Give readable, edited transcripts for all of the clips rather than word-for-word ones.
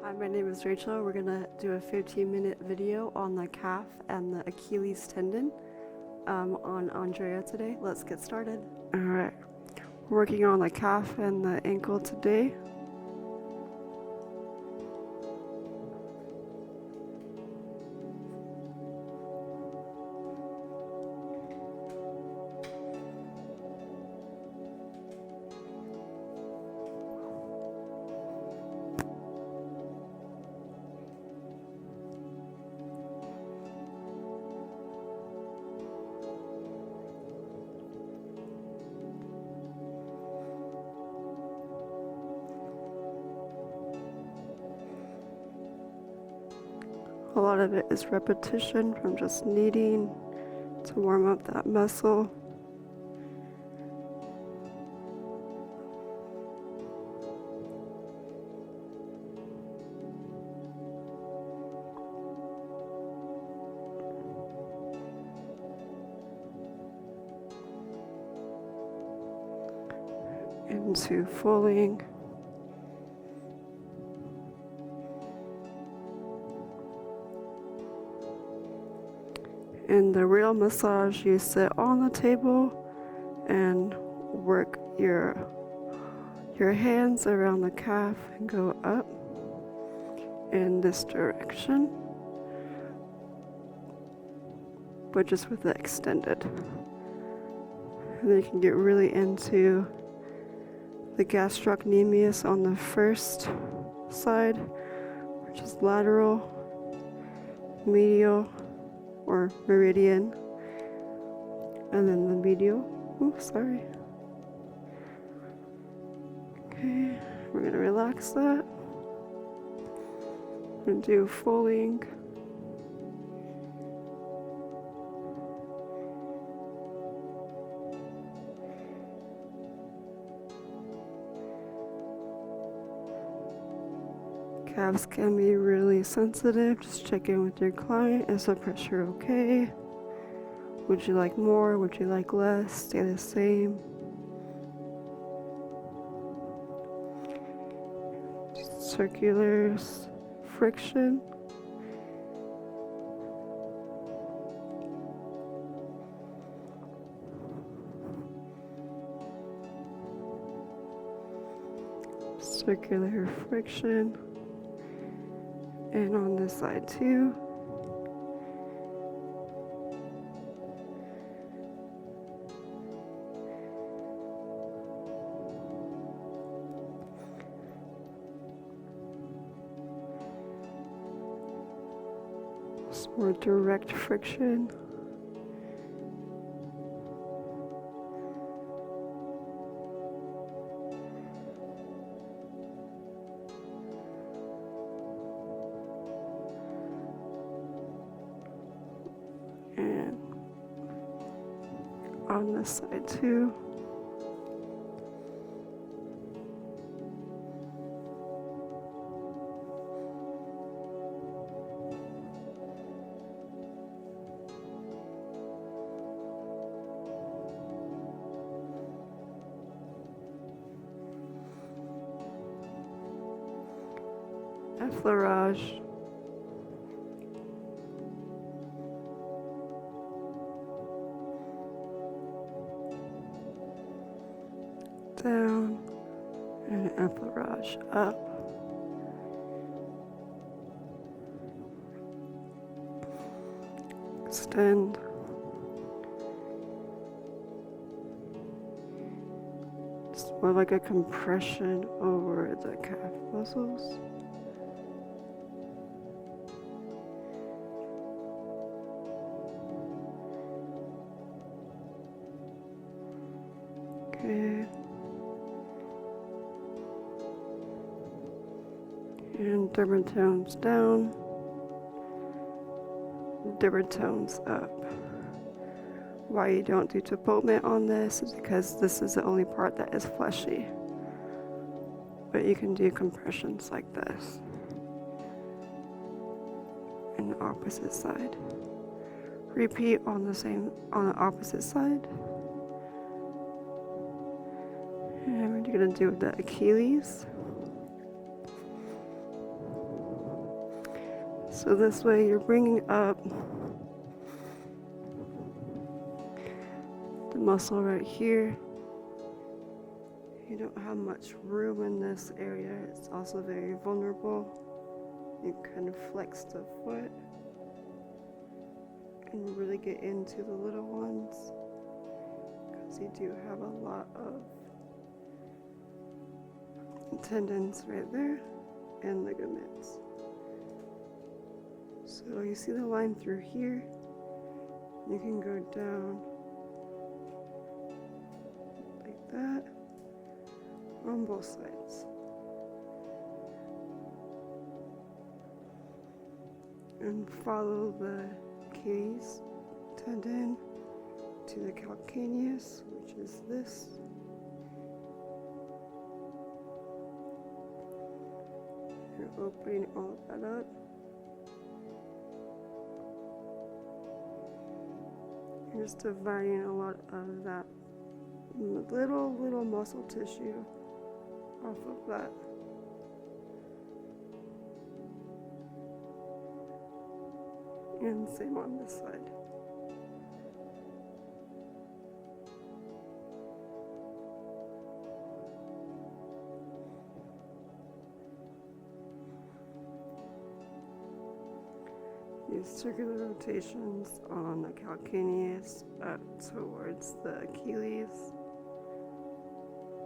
Hi, my name is Rachel. We're gonna do a 15-minute video on the calf and the Achilles tendon on Andrea today. Let's get started. All right, we're working on the calf and the ankle today. A lot of it is repetition from just needing to warm up that muscle. Into folding. In the real massage, you sit on the table and work your hands around the calf and go up in this direction, but just with the extended. And then you can get really into the gastrocnemius on the first side, which is lateral, medial, or meridian, and then the medial. Okay, we're gonna relax that. We're gonna do folding. Calves can be really sensitive. Just check in with your client. Is the pressure okay? Would you like more? Would you like less? Stay the same. Circular friction. Circular friction. And on this side too. Some more direct friction. And on this side too. Effleurage. Down and effleurage up. Extend. It's more like a compression over the calf muscles. Okay. And dermatomes down, dermatomes up. Why you don't do tapotement on this is because this is the only part that is fleshy. But you can do compressions like this. And the opposite side. Repeat on the opposite side. And we're gonna do the Achilles. So this way you're bringing up the muscle right here. You don't have much room in this area. It's also very vulnerable. You kind of flex the foot and really get into the little ones, because you do have a lot of tendons right there and ligaments. So you see the line through here. You can go down like that on both sides. And follow the Achilles tendon to the calcaneus, which is this. You're opening all of that up. You're just dividing a lot of that little muscle tissue off of that. And same on this side. Use circular rotations on the calcaneus up towards the Achilles.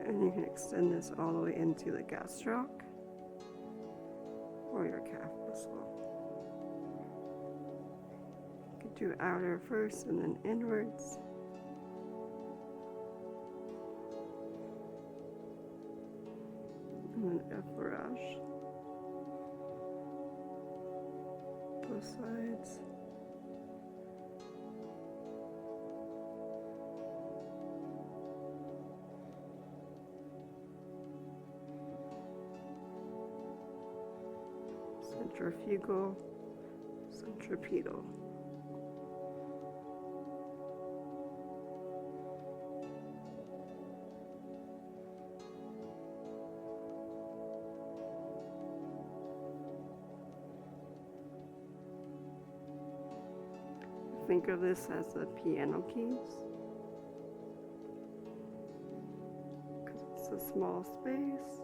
And you can extend this all the way into the gastroc or your calf muscle. You could do outer first and then inwards. And then upward. Both sides. Centrifugal, centripetal. Think of this as the piano keys, because it's a small space.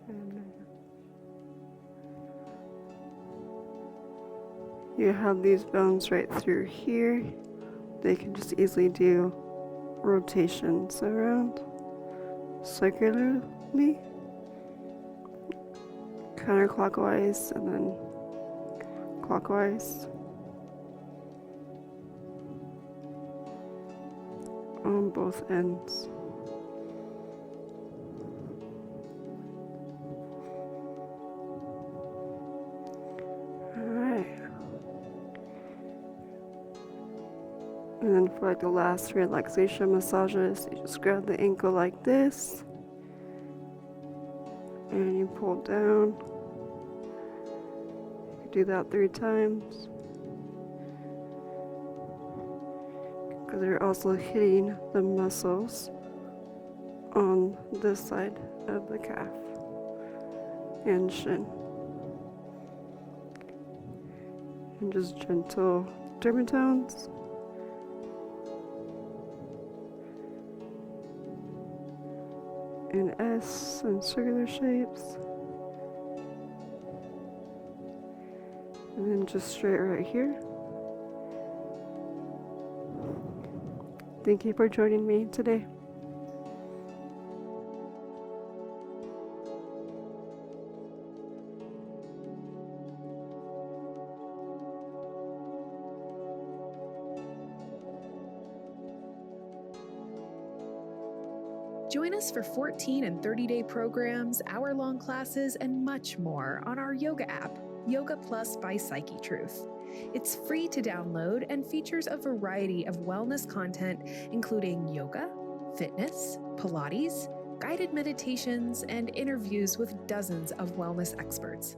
And you have these bones right through here. They can just easily do rotations around circularly, counterclockwise, and then clockwise on both ends. And then for like the last relaxation massages, you just grab the ankle like this and you pull down. You can do that 3 times, because you're also hitting the muscles on this side of the calf and shin. And just gentle dermatones. In S and circular shapes, and then just straight right here. Thank you for joining me today. Join us for 14 and 30-day programs, hour-long classes, and much more on our yoga app, Yoga Plus by PsycheTruth. It's free to download and features a variety of wellness content, including yoga, fitness, Pilates, guided meditations, and interviews with dozens of wellness experts.